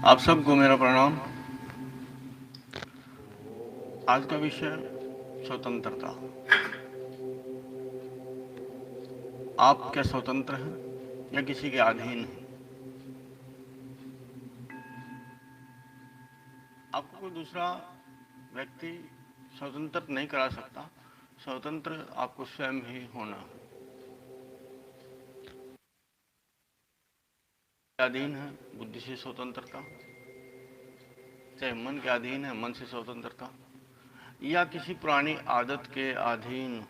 आप सबको मेरा प्रणाम। आज का विषय स्वतंत्रता। आप क्या स्वतंत्र हैं या किसी के अधीन हैं? आपको कोई दूसरा व्यक्ति स्वतंत्र नहीं करा सकता। स्वतंत्र आपको स्वयं ही होना है। अधीन है बुद्धि से स्वतंत्रता, चाहे मन के अधीन है मन से स्वतंत्रता, या किसी पुरानी आदत के अधीन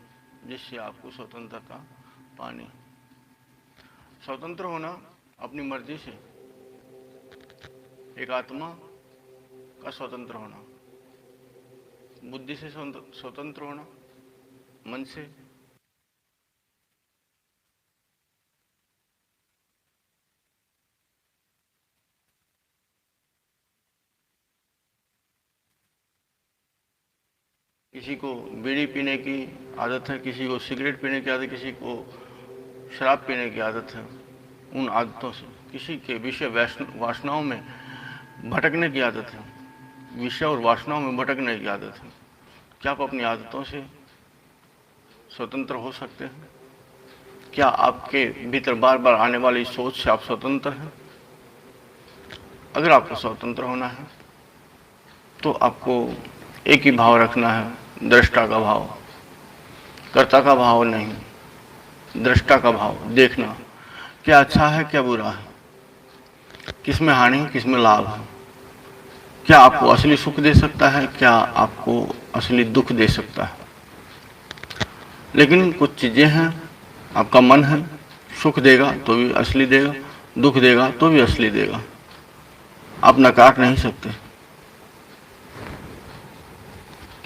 जिससे आपको स्वतंत्रता पानी। स्वतंत्र होना अपनी मर्जी से, एक आत्मा का स्वतंत्र होना, बुद्धि से स्वतंत्र होना, मन से, किसी को बीड़ी पीने की आदत है, किसी को सिगरेट पीने की आदत, किसी को शराब पीने की आदत है। उन आदतों से किसी के विषय वासनाओं में भटकने की आदत है, विषय और वासनाओं में भटकने की आदत है। क्या आप अपनी आदतों से स्वतंत्र हो सकते हैं? क्या आपके भीतर बार बार आने वाली सोच से आप स्वतंत्र हैं? अगर आपको स्वतंत्र होना है तो आपको एक ही भाव रखना है, दृष्टा का भाव, कर्ता का भाव नहीं, दृष्टा का भाव। देखना क्या अच्छा है क्या बुरा है, किसमें हानि है किसमें लाभ है, क्या आपको असली सुख दे सकता है, क्या आपको असली दुख दे सकता है। लेकिन कुछ चीजें हैं, आपका मन है, सुख देगा तो भी असली देगा, दुख देगा तो भी असली देगा। आप नकार नहीं सकते,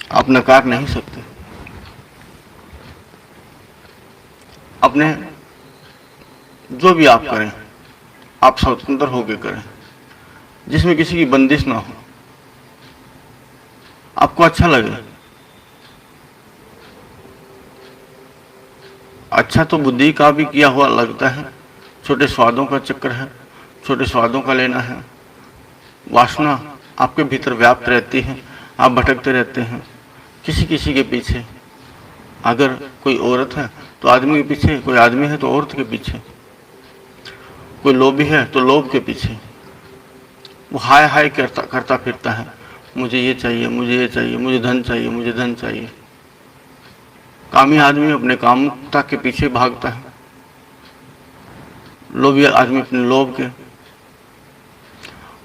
आप नकार नहीं सकते। अपने जो भी आप करें आप स्वतंत्र होकर करें, जिसमें किसी की बंदिश ना हो, आपको अच्छा लगे। अच्छा तो बुद्धि का भी किया हुआ लगता है, छोटे स्वादों का चक्कर है, छोटे स्वादों का लेना है। वासना आपके भीतर व्याप्त रहती है, आप भटकते रहते हैं किसी किसी के पीछे। अगर कोई औरत है तो आदमी के पीछे, कोई आदमी है तो औरत के पीछे, कोई लोभी है तो लोभ के पीछे। वो हाय हाय करता करता फिरता है, मुझे ये चाहिए, मुझे ये चाहिए, मुझे धन चाहिए, मुझे धन चाहिए। कामी आदमी अपने कामुकता के पीछे भागता है, लोभी आदमी अपने लोभ के।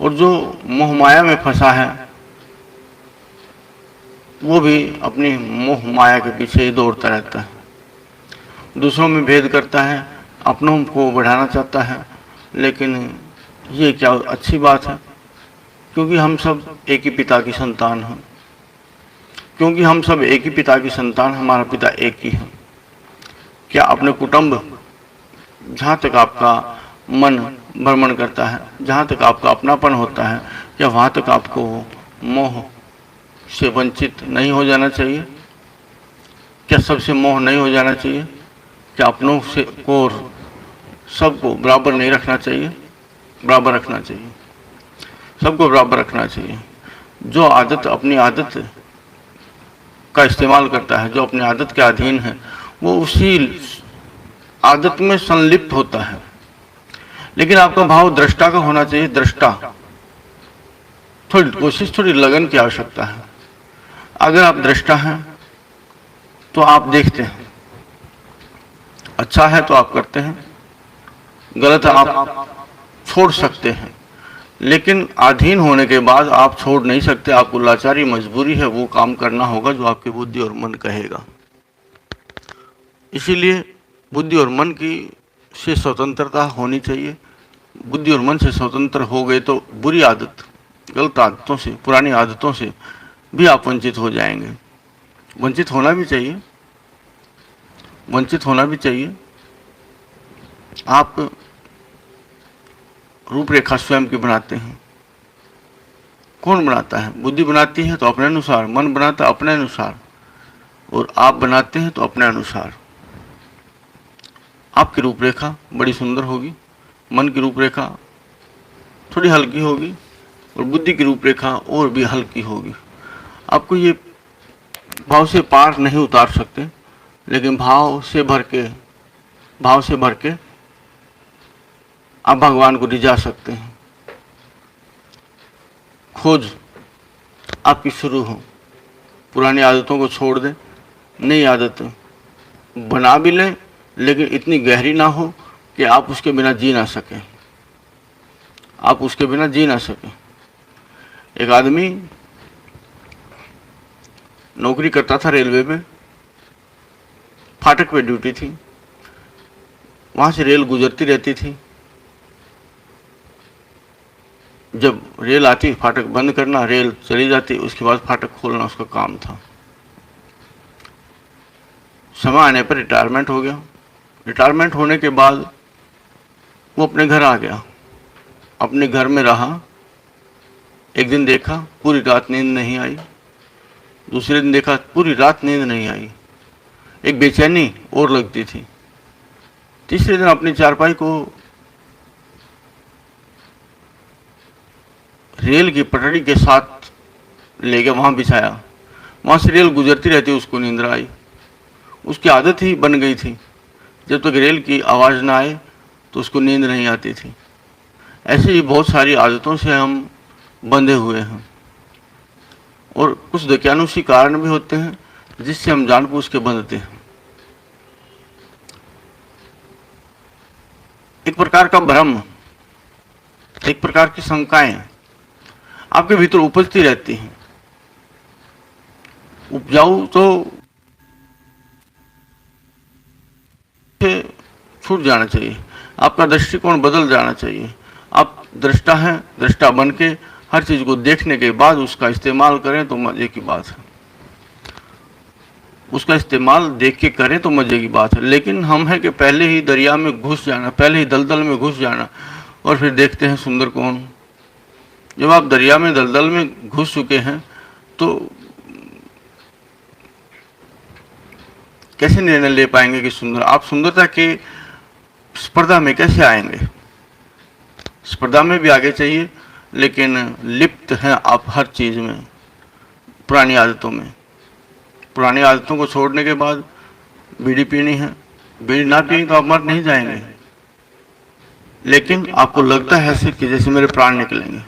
और जो मोह माया में फंसा है वो भी अपनी मोह माया के पीछे ही दौड़ता रहता है, दूसरों में भेद करता है, अपनों को बढ़ाना चाहता है। लेकिन ये क्या अच्छी बात है? क्योंकि हम सब एक ही पिता की संतान हैं, क्योंकि हम सब एक ही पिता की संतान, हमारा पिता एक ही है। क्या अपने कुटुंब, जहाँ तक आपका मन भ्रमण करता है, जहाँ तक आपका अपनापन होता है, क्या वहाँ तक आपको मोह से वंचित नहीं हो जाना चाहिए? क्या सबसे मोह नहीं हो जाना चाहिए? क्या अपनों से को सबको बराबर नहीं रखना चाहिए? बराबर रखना चाहिए, सबको बराबर रखना चाहिए। जो आदत अपनी आदत का इस्तेमाल करता है, जो अपनी आदत के अधीन है, वो उसी आदत में संलिप्त होता है। लेकिन आपका भाव दृष्टा का होना चाहिए। दृष्टा, थोड़ी कोशिश, थोड़ी लगन की आवश्यकता है। अगर आप दृष्टा हैं तो आप देखते हैं, अच्छा है तो आप करते हैं, गलत आप छोड़ सकते हैं। लेकिन अधीन होने के बाद आप छोड़ नहीं सकते, आपको लाचारी मजबूरी है, वो काम करना होगा जो आपकी बुद्धि और मन कहेगा। इसीलिए बुद्धि और मन की से स्वतंत्रता होनी चाहिए। बुद्धि और मन से स्वतंत्र हो गए तो बुरी आदत, गलत आदतों से, पुरानी आदतों से भी आप वंचित हो जाएंगे। वंचित होना भी चाहिए, वंचित होना भी चाहिए। आप रूपरेखा स्वयं की बनाते हैं। कौन बनाता है? बुद्धि बनाती है तो अपने अनुसार, मन बनाता है अपने अनुसार, और आप बनाते हैं तो अपने अनुसार। आपकी रूपरेखा बड़ी सुंदर होगी, मन की रूपरेखा थोड़ी हल्की होगी, और बुद्धि की रूपरेखा और भी हल्की होगी। आपको ये भाव से पार नहीं उतार सकते, लेकिन भाव से भर के आप भगवान को रिझा सकते हैं। खोज आपकी शुरू हो, पुरानी आदतों को छोड़ दें, नई आदत बना भी लें, लेकिन इतनी गहरी ना हो कि आप उसके बिना जी ना सकें। एक आदमी नौकरी करता था रेलवे में, फाटक पे ड्यूटी थी, वहां से रेल गुजरती रहती थी। जब रेल आती, फाटक बंद करना, रेल चली जाती, उसके बाद फाटक खोलना उसका काम था। समय आने पर रिटायरमेंट हो गया। रिटायरमेंट होने के बाद वो अपने घर आ गया, अपने घर में रहा। एक दिन देखा पूरी रात नींद नहीं आई, दूसरे दिन देखा पूरी रात नींद नहीं आई, एक बेचैनी और लगती थी। तीसरे दिन अपनी चारपाई को रेल की पटड़ी के साथ ले गया, वहां बिछाया। वहां से रेल गुजरती रहती, उसको नींद आई। उसकी आदत ही बन गई थी, जब तक रेल की आवाज ना आए तो उसको नींद नहीं आती थी। ऐसे ही बहुत सारी आदतों से हम बंधे हुए हैं, और कुछ दकियानुसी कारण भी होते हैं जिससे हम जानबूझ के बंधते हैं। एक प्रकार का भ्रम, एक प्रकार की शंकाएं आपके भीतर उपजती रहती हैं। उपजाऊ तो छूट जाना चाहिए, आपका दृष्टिकोण बदल जाना चाहिए। आप दृष्टा हैं, दृष्टा बन के हर चीज को देखने के बाद उसका इस्तेमाल करें तो मजे की बात है। उसका इस्तेमाल देख के करें तो मजे की बात है। लेकिन हम है कि पहले ही दरिया में घुस जाना, पहले ही दलदल में घुस जाना, और फिर देखते हैं सुंदर कौन। जब आप दरिया में दलदल में घुस चुके हैं तो कैसे निर्णय ले पाएंगे कि सुंदर? आप सुंदरता के स्पर्धा में कैसे आएंगे? स्पर्धा में भी आगे चाहिए, लेकिन लिप्त हैं आप हर चीज में, पुरानी आदतों में। पुरानी आदतों को छोड़ने के बाद बीड़ी पीनी है, बीड़ी ना पिएंगे तो आप मर नहीं जाएंगे, लेकिन आपको लगता है ऐसे कि जैसे मेरे प्राण निकलेंगे।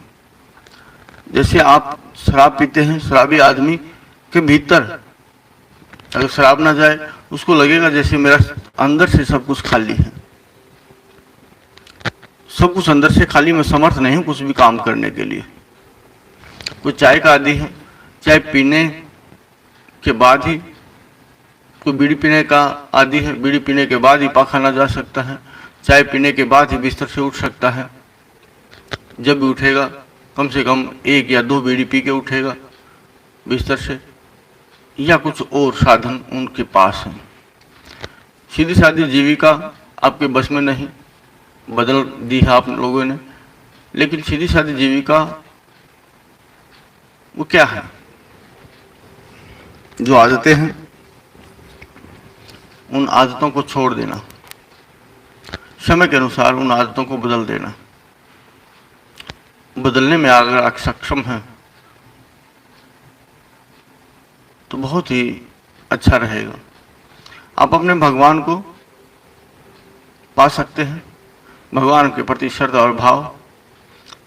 जैसे आप शराब पीते हैं, शराबी आदमी के भीतर अगर शराब ना जाए उसको लगेगा जैसे मेरा अंदर से सब कुछ खाली है, सब कुछ अंदर से खाली, मैं समर्थ नहीं हूं कुछ भी काम करने के लिए। कोई चाय का आदी है, चाय पीने के बाद ही, कोई बीड़ी पीने का आदी है, बीड़ी पीने के बाद ही पाखाना जा सकता है, चाय पीने के बाद ही बिस्तर से उठ सकता है। जब भी उठेगा कम से कम 1 या 2 बीड़ी पी के उठेगा बिस्तर से, या कुछ और साधन उनके पास है। सीधी सादी जीविका आपके बस में नहीं, बदल दी है आप लोगों ने, लेकिन सीधी सादी जीविका वो क्या है? जो आदतें हैं उन आदतों को छोड़ देना, समय के अनुसार उन आदतों को बदल देना। बदलने में अगर आप सक्षम हैं तो बहुत ही अच्छा रहेगा। आप अपने भगवान को पा सकते हैं, भगवान के प्रति श्रद्धा और भाव।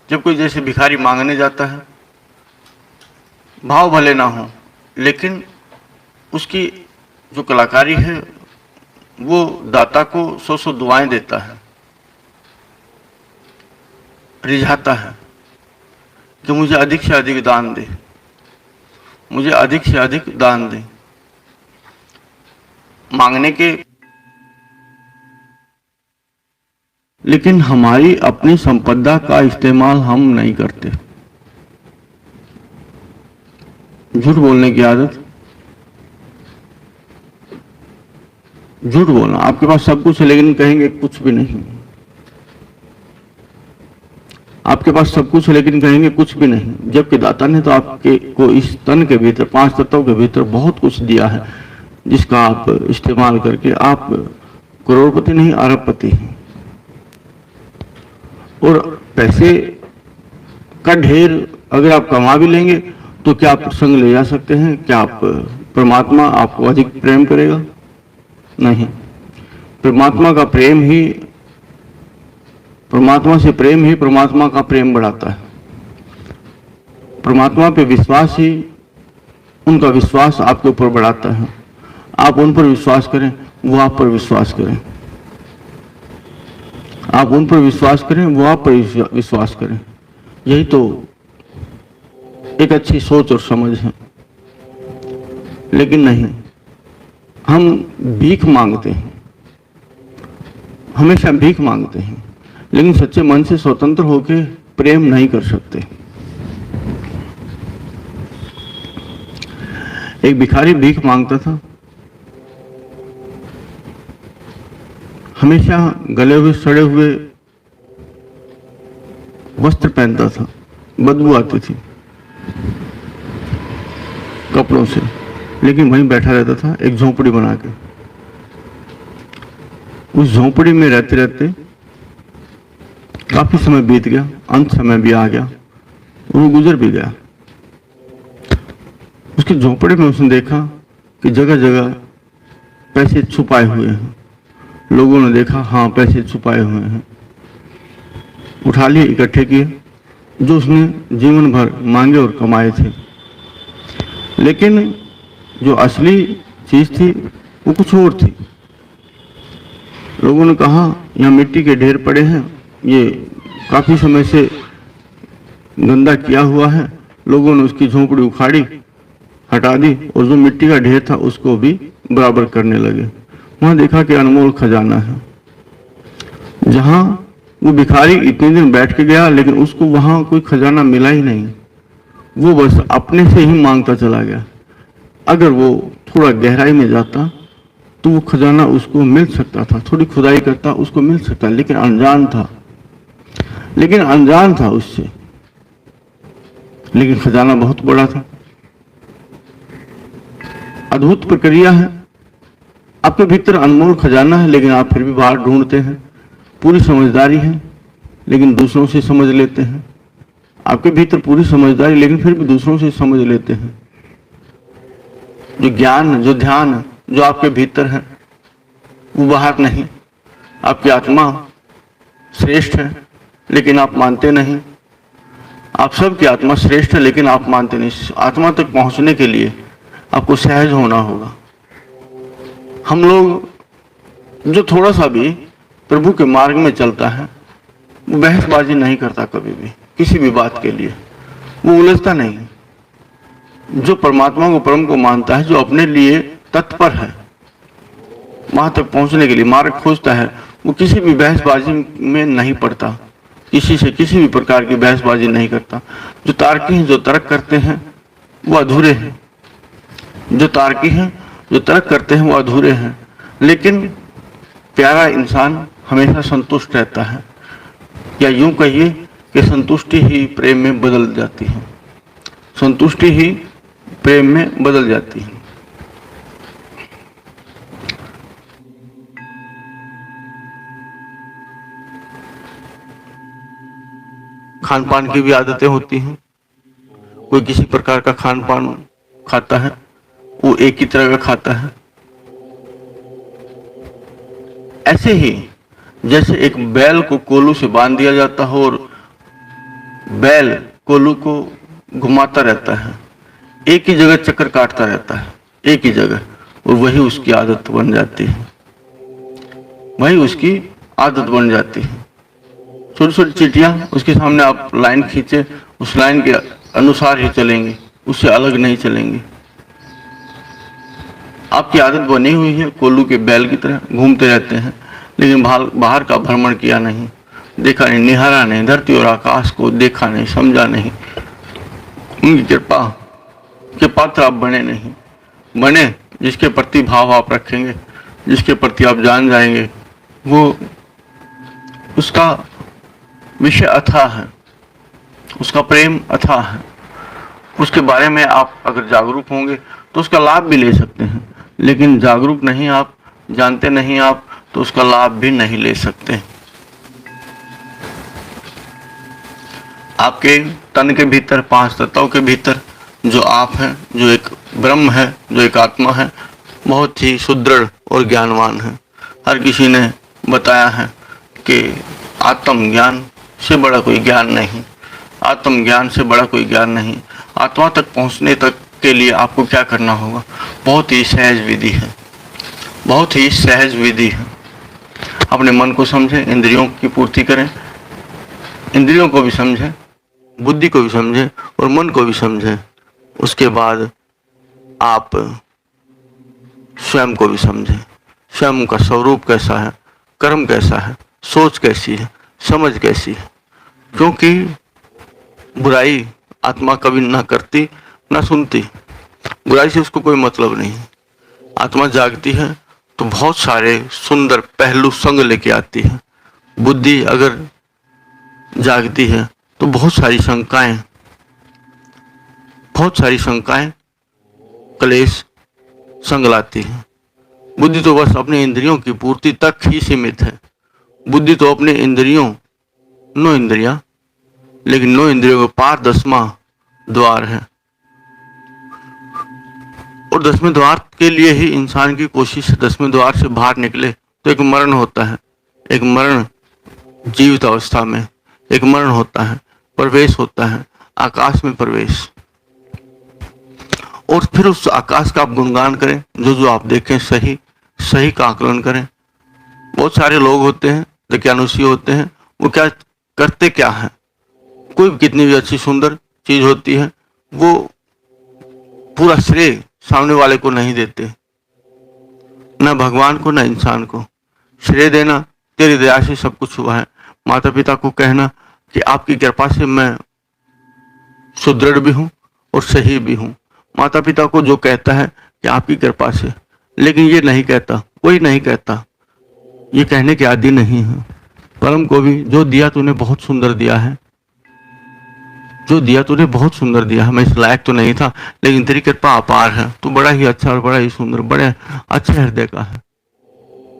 जब कोई जैसे भिखारी मांगने जाता है, भाव भले ना हो, लेकिन उसकी जो कलाकारी है वो दाता को 100 दुआएं देता है, रिझाता है कि मुझे अधिक से अधिक दान दे, मुझे अधिक से अधिक दान दे। मांगने के, लेकिन हमारी अपनी संपदा का इस्तेमाल हम नहीं करते। झूठ बोलने की आदत, झूठ बोलना, आपके पास सब कुछ है लेकिन कहेंगे कुछ भी नहीं। आपके पास सब कुछ है लेकिन कहेंगे कुछ भी नहीं, जबकि दाता ने तो आपके को इस तन के भीतर, 5 तत्वों के भीतर बहुत कुछ दिया है, जिसका आप इस्तेमाल करके आप करोड़पति नहीं अरबपति हैं। और पैसे का ढेर अगर आप कमा भी लेंगे तो क्या आप संग ले जा सकते हैं? क्या आप परमात्मा आपको अधिक प्रेम करेगा? नहीं। परमात्मा का प्रेम ही, परमात्मा से प्रेम ही परमात्मा का प्रेम बढ़ाता है। परमात्मा पे विश्वास ही उनका विश्वास आपके ऊपर बढ़ाता है। आप उन पर विश्वास करें, वो आप पर विश्वास करें। आप उन पर विश्वास करें, वो आप पर विश्वास करें। यही तो एक अच्छी सोच और समझ है। लेकिन नहीं, हम भीख मांगते हैं, हमेशा भीख मांगते हैं, लेकिन सच्चे मन से स्वतंत्र होकर प्रेम नहीं कर सकते। एक भिखारी भीख मांगता था, हमेशा गले हुए सड़े हुए वस्त्र पहनता था, बदबू आती थी कपड़ों से, लेकिन वहीं बैठा रहता था एक झोंपड़ी बना के। उस झोंपड़ी में रहते रहते काफी समय बीत गया, अंत समय भी आ गया और वो गुजर भी गया। उसके झोंपड़े में उसने देखा कि जगह जगह पैसे छुपाए हुए हैं। लोगों ने देखा, हाँ पैसे छुपाए हुए हैं, उठा लिए, इकट्ठे किए, जो उसने जीवन भर मांगे और कमाए थे। लेकिन जो असली चीज थी वो कुछ और थी। लोगों ने कहा यहाँ मिट्टी के ढेर पड़े हैं, ये काफी समय से गंदा किया हुआ है। लोगों ने उसकी झोंपड़ी उखाड़ी, हटा दी और जो मिट्टी का ढेर था उसको भी बराबर करने लगे। वहां देखा कि अनमोल खजाना है। जहां वो भिखारी इतने दिन बैठ के गया, लेकिन उसको वहां कोई खजाना मिला ही नहीं। वो बस अपने से ही मांगता चला गया। अगर वो थोड़ा गहराई में जाता तो वो खजाना उसको मिल सकता था, थोड़ी खुदाई करता उसको मिल सकता, लेकिन अनजान था उससे। लेकिन खजाना बहुत बड़ा था। अद्भुत प्रक्रिया है। आपके भीतर अनमोल खजाना है, लेकिन आप फिर भी बाहर ढूंढते हैं। पूरी समझदारी है, लेकिन दूसरों से समझ लेते हैं। आपके भीतर पूरी समझदारी, लेकिन फिर भी दूसरों से समझ लेते हैं। जो ज्ञान, जो ध्यान जो आपके भीतर है वो बाहर नहीं। आपकी आत्मा श्रेष्ठ है, लेकिन आप मानते नहीं। आप सबकी आत्मा श्रेष्ठ है, लेकिन आप मानते नहीं। आत्मा तक पहुंचने के लिए आपको सहज होना होगा। हम लोग जो थोड़ा सा भी प्रभु के मार्ग में चलता है वो बहसबाजी नहीं करता कभी भी, किसी भी बात के लिए वो उलझता नहीं। जो परमात्मा को, परम को मानता है, जो अपने लिए तत्पर है, वहां तक पहुंचने के लिए मार्ग खोजता है, वो किसी भी बहसबाजी में नहीं पड़ता, किसी से किसी भी प्रकार की बहसबाजी नहीं करता। जो तार्की हैं, जो तर्क करते हैं, वो अधूरे हैं। जो तार्की हैं, जो तर्क करते हैं, वो अधूरे हैं। लेकिन प्यारा इंसान हमेशा संतुष्ट रहता है, या यूं कहिए कि संतुष्टि ही प्रेम में बदल जाती है। संतुष्टि ही प्रेम में बदल जाती है। खान पान की भी आदतें होती हैं। कोई किसी प्रकार का खान पान खाता है, वो एक ही तरह का खाता है। ऐसे ही जैसे एक बैल को कोलू से बांध दिया जाता हो और बैल कोलू को घुमाता रहता है, एक ही जगह चक्कर काटता रहता है, एक ही जगह, और वही उसकी आदत बन जाती है। वही उसकी आदत बन जाती है। छोटी छोटी चींटियां, उसके सामने आप लाइन खींचे, उस लाइन के अनुसार ही चलेंगे, उससे अलग नहीं चलेंगे। आपकी आदत बनी हुई है कोल्लू के बैल की तरह, घूमते रहते हैं, लेकिन बाहर का भ्रमण किया नहीं, देखा नहीं, निहारा नहीं, धरती और आकाश को देखा नहीं, समझा नहीं। उनकी कृपा के पात्र आप बने नहीं। बने जिसके प्रति भाव आप रखेंगे, जिसके प्रति आप जान जाएंगे, वो उसका विषय अथाह है, उसका प्रेम अथाह है। उसके बारे में आप अगर जागरूक होंगे तो उसका लाभ भी ले सकते हैं, लेकिन जागरूक नहीं आप, जानते नहीं आप, तो उसका लाभ भी नहीं ले सकते। आपके तन के भीतर, 5 तत्वों के भीतर जो आप हैं, जो एक ब्रह्म है, जो एक आत्मा है, बहुत ही सुदृढ़ और ज्ञानवान है। हर किसी ने बताया है कि आत्मज्ञान से बड़ा कोई ज्ञान नहीं, आत्मज्ञान से बड़ा कोई ज्ञान नहीं। आत्मा तक पहुंचने तक के लिए आपको क्या करना होगा? बहुत ही सहज विधि है, बहुत ही सहज विधि है। अपने मन को समझें, इंद्रियों की पूर्ति करें, इंद्रियों को भी समझें, बुद्धि को भी समझें और मन को भी समझें। उसके बाद आप स्वयं को भी समझें, स्वयं का स्वरूप कैसा है, कर्म कैसा है, सोच कैसी है, समझ कैसी है। क्योंकि बुराई आत्मा कभी ना करती ना सुनती, बुराई से उसको कोई मतलब नहीं। आत्मा जागती है तो बहुत सारे सुंदर पहलू संग लेके आती है। बुद्धि अगर जागती है तो बहुत सारी शंकाएं क्लेश संग लाती है। बुद्धि तो बस अपने इंद्रियों की पूर्ति तक ही सीमित है। बुद्धि तो अपने इंद्रियों, 9 इंद्रियां, लेकिन 9 इंद्रियों के पार 10वां द्वार है। और 10वें द्वार के लिए ही इंसान की कोशिश है 10वें द्वार से बाहर निकले तो एक मरण होता है, एक मरण जीवित अवस्था में, एक मरण होता है, प्रवेश होता है, आकाश में प्रवेश। और फिर उस आकाश का आप गुणगान करें, जो जो आप देखें सही का आकलन करें। बहुत सारे लोग होते हैं, दक्यानुषी होते हैं, वो क्या करते क्या है, कोई कितनी भी अच्छी सुंदर चीज होती है, वो पूरा श्रेय सामने वाले को नहीं देते, न भगवान को न इंसान को। श्रेय देना तेरी दया से सब कुछ हुआ है। माता पिता को कहना कि आपकी कृपा से मैं सुदृढ़ भी हूं और सही भी हूं। माता पिता को जो कहता है कि आपकी कृपा से, लेकिन ये नहीं कहता, कोई नहीं कहता, ये कहने के आदि नहीं है। परम को भी जो दिया तूने बहुत सुंदर दिया है, जो दिया तूने बहुत सुंदर दिया है। मैं इस लायक तो नहीं था, लेकिन तेरी कृपा अपार है, तू बड़ा ही अच्छा और बड़ा ही सुंदर, बड़े अच्छे हृदय का है।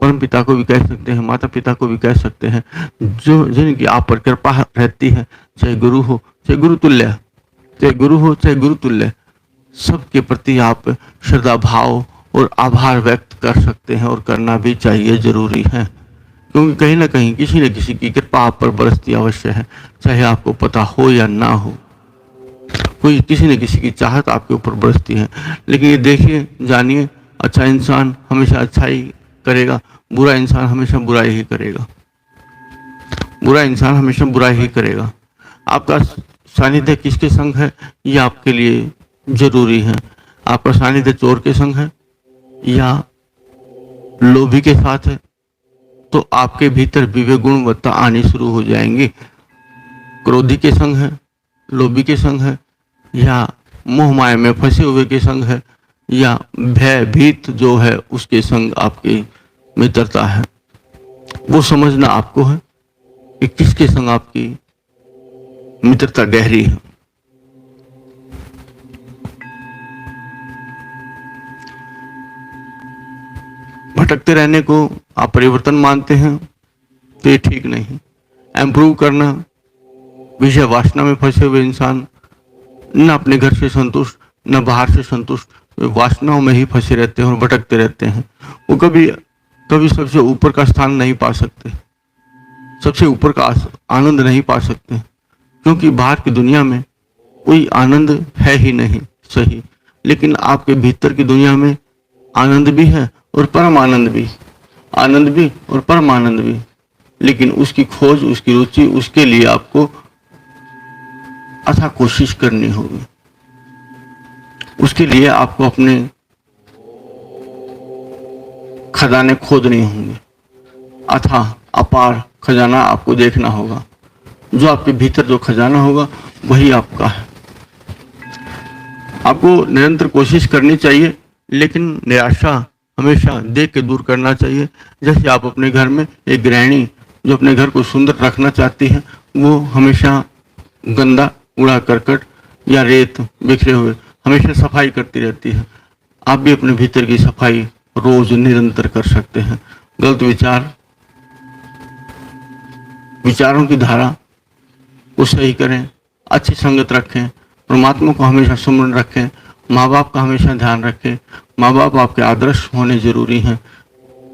परम पिता को भी कह सकते हैं, माता पिता को भी कह सकते हैं, जो जिनकी आप पर कृपा रहती है, चाहे गुरु हो, चाहे गुरु तुल्य, चाहे गुरु हो, चाहे गुरु तुल्य, सबके प्रति आप श्रद्धा भाव और आभार व्यक्त कर सकते हैं और करना भी चाहिए, जरूरी है। क्योंकि कहीं ना कहीं किसी न किसी की कृपा आप पर बरसती अवश्य है, चाहे आपको पता हो या ना हो। कोई किसी न किसी की चाहत आपके ऊपर बरसती है। लेकिन ये देखिए, जानिए, अच्छा इंसान हमेशा अच्छाई करेगा, बुरा इंसान हमेशा बुराई ही करेगा, बुरा इंसान हमेशा बुराई ही करेगा। आपका सानिध्य किसके संग है, ये आपके लिए जरूरी है। आपका सानिध्य चोर के संग है या लोभी के साथ है, तो आपके भीतर विवेक गुणवत्ता आनी शुरू हो जाएंगी। क्रोधी के संग है, लोभी के संग है, या मोह माया में फंसे हुए के संग है, या भयभीत जो है उसके संग आपकी मित्रता है। वो समझना आपको है कि किसके संग आपकी मित्रता गहरी है। भटकते रहने को आप परिवर्तन मानते हैं तो ये ठीक नहीं। इम्प्रूव करना, विषय वासना में फंसे हुए इंसान न अपने घर से संतुष्ट न बाहर से संतुष्ट, वासनाओं में ही फंसे रहते हैं और भटकते रहते हैं। वो कभी कभी सबसे ऊपर का स्थान नहीं पा सकते, सबसे ऊपर का आनंद नहीं पा सकते, क्योंकि बाहर की दुनिया में कोई आनंद है ही नहीं। सही, लेकिन आपके भीतर की दुनिया में आनंद भी है और परम आनंद भी, आनंद भी और परम आनंद भी। लेकिन उसकी खोज, उसकी रुचि, उसके लिए आपको अथाह कोशिश करनी होगी। उसके लिए आपको अपने खजाने खोदने होंगे, अथाह अपार खजाना आपको देखना होगा। जो आपके भीतर जो खजाना होगा वही आपका है। आपको निरंतर कोशिश करनी चाहिए, लेकिन निराशा हमेशा देख के दूर करना चाहिए। जैसे आप अपने घर में एक गृहिणी जो अपने घर को सुंदर रखना चाहती है, वो हमेशा गंदा कूड़ा करकट या रेत बिखरे हुए हमेशा सफाई करती रहती है। आप भी अपने भीतर की सफाई रोज निरंतर कर सकते हैं। गलत विचारों की धारा को सही करें, अच्छी संगत रखें, परमात्मा को हमेशा स्मरण रखें, माँ बाप का हमेशा ध्यान रखें। माँ बाप आपके आदर्श होने जरूरी हैं।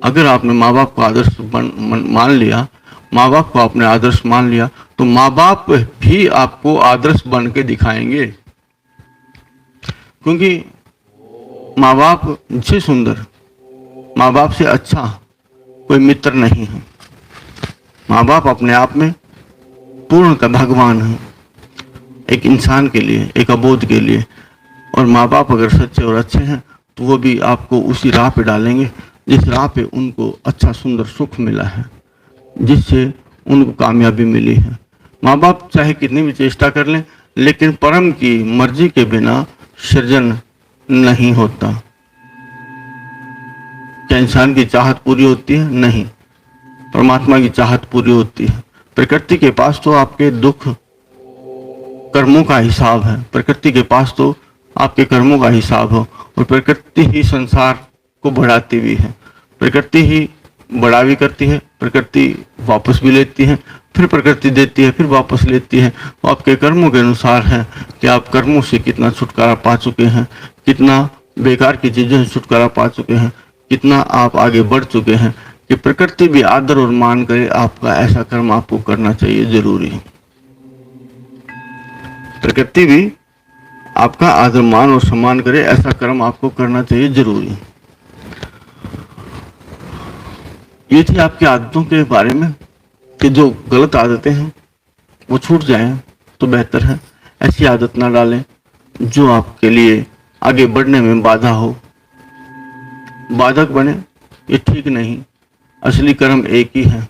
अगर आपने माँ बाप को आदर्श मान लिया, माँ बाप को आपने आदर्श मान लिया, तो माँ बाप भी आपको आदर्श बन के दिखाएंगे। क्योंकि माँ बाप से सुंदर, माँ बाप से अच्छा कोई मित्र नहीं है। माँ बाप अपने आप में पूर्ण का भगवान है, एक इंसान के लिए, एक अबोध के लिए। और माँ बाप अगर सच्चे और अच्छे हैं तो वो भी आपको उसी राह पे डालेंगे जिस राह पे उनको अच्छा सुंदर सुख मिला है, जिससे उनको कामयाबी मिली है। माँ बाप चाहे कितनी भी चेष्टा कर लें, लेकिन परम की मर्जी के बिना सृजन नहीं होता। क्या इंसान की चाहत पूरी होती है? नहीं, परमात्मा की चाहत पूरी होती है। प्रकृति के पास तो आपके दुख कर्मों का हिसाब है, प्रकृति के पास तो आपके कर्मों का हिसाब हो, और प्रकृति ही संसार को बढ़ाती भी है। प्रकृति ही बड़ा भी करती है, प्रकृति वापस भी लेती है, फिर प्रकृति देती है, फिर वापस लेती है। वो आपके कर्मों के अनुसार है कि आप कर्मों से कितना छुटकारा पा चुके हैं, कितना बेकार की चीजों से छुटकारा पा चुके हैं, कितना आप आगे बढ़ चुके हैं कि प्रकृति भी आदर और मान करे आपका। ऐसा कर्म आपको करना चाहिए, जरूरी है। प्रकृति भी आपका आदर मान और सम्मान करे, ऐसा कर्म आपको करना चाहिए, जरूरी है। ये थी आपकी आदतों के बारे में कि जो गलत आदतें हैं वो छूट जाएं तो बेहतर है। ऐसी आदत ना डालें जो आपके लिए आगे बढ़ने में बाधा हो, बाधक बने। ये ठीक नहीं। असली कर्म एक ही है,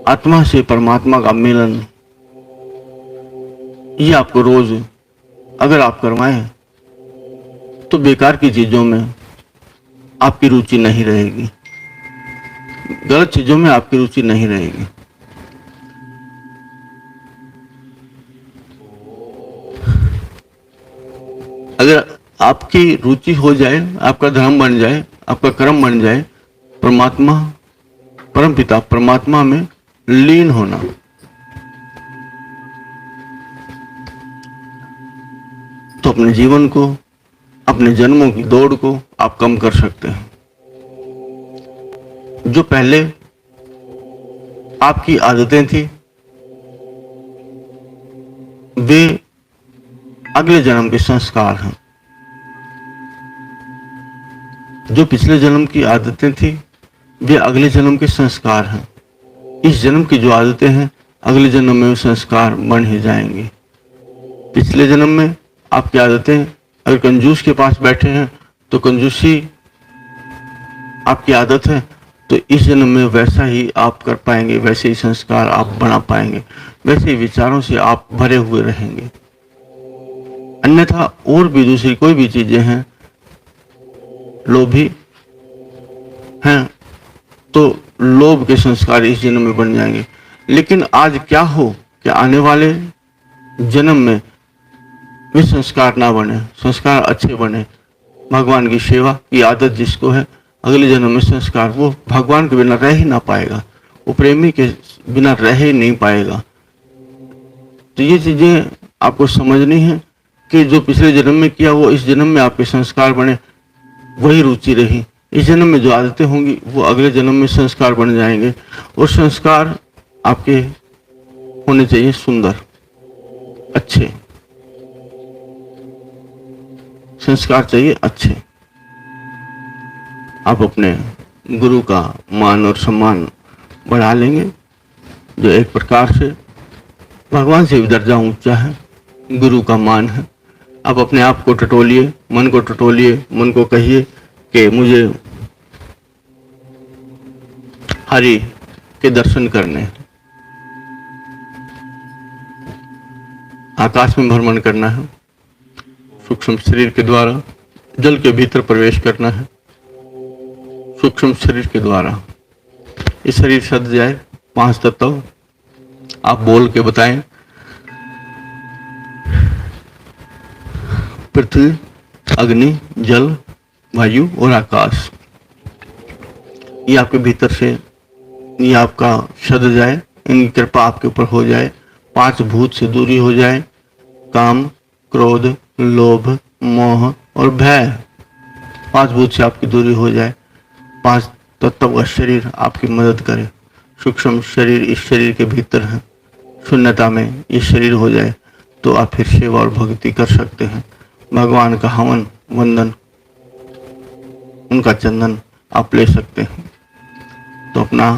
आत्मा से परमात्मा का मिलन। ये आपको रोज अगर आप करवाएं तो बेकार की चीजों में आपकी रुचि नहीं रहेगी, गलत चीजों में आपकी रुचि नहीं रहेगी। अगर आपकी रुचि हो जाए, आपका धर्म बन जाए, आपका कर्म बन जाए, परमात्मा, परम पिता परमात्मा में लीन होना, तो अपने जीवन को, अपने जन्मों की दौड़ को आप कम कर सकते हैं। जो पहले आपकी आदतें थी वे अगले जन्म के संस्कार हैं। जो पिछले जन्म की आदतें थी वे अगले जन्म के संस्कार हैं। इस जन्म की जो आदतें हैं अगले जन्म में संस्कार बन ही जाएंगे। पिछले जन्म में आपकी आदतें, अगर कंजूस के पास बैठे हैं तो कंजूसी आपकी आदत है, तो इस जन्म में वैसा ही आप कर पाएंगे, वैसे ही संस्कार आप बना पाएंगे, वैसे ही विचारों से आप भरे हुए रहेंगे। अन्यथा और भी दूसरी कोई भी चीजें हैं, लोभी हैं तो लोभ के संस्कार इस जन्म में बन जाएंगे। लेकिन आज क्या हो कि आने वाले जन्म में वे संस्कार ना बने, संस्कार अच्छे बने। भगवान की सेवा की आदत जिसको है, अगले जन्म में संस्कार, वो भगवान के बिना रह ही ना पाएगा, वो प्रेमी के बिना रह ही नहीं पाएगा। तो ये चीजें आपको समझनी है कि जो पिछले जन्म में किया वो इस जन्म में आपके संस्कार बने, वही रुचि रही। इस जन्म में जो आदतें होंगी वो अगले जन्म में संस्कार बन जाएंगे, और संस्कार आपके होने चाहिए सुंदर, अच्छे संस्कार चाहिए, अच्छे। आप अपने गुरु का मान और सम्मान बढ़ा लेंगे, जो एक प्रकार से भगवान से भी दर्जा ऊंचा है, गुरु का मान है। आप अपने आप को टटोलिए, मन को टटोलिए, मन को कहिए कि मुझे हरि के दर्शन करने हैं, आकाश में भ्रमण करना है, सूक्ष्म शरीर के द्वारा जल के भीतर प्रवेश करना है, सूक्ष्म शरीर के द्वारा। ये शरीर सद जाए, 5 तत्व आप बोल के बताएं। पृथ्वी, अग्नि, जल, वायु और आकाश, ये आपके भीतर से ये आपका सद जाए, इनकी कृपा आपके ऊपर हो जाए, 5 भूत से दूरी हो जाए, काम, क्रोध, लोभ, मोह और भय। 5 भूत से आपकी दूरी हो जाए, 5 तत्व का शरीर आपकी मदद करे। सूक्ष्म शरीर इस शरीर के भीतर है, शून्यता में ये शरीर हो जाए तो आप फिर सेवा और भक्ति कर सकते हैं। भगवान का हवन वंदन, उनका चंदन आप ले सकते हैं। तो अपना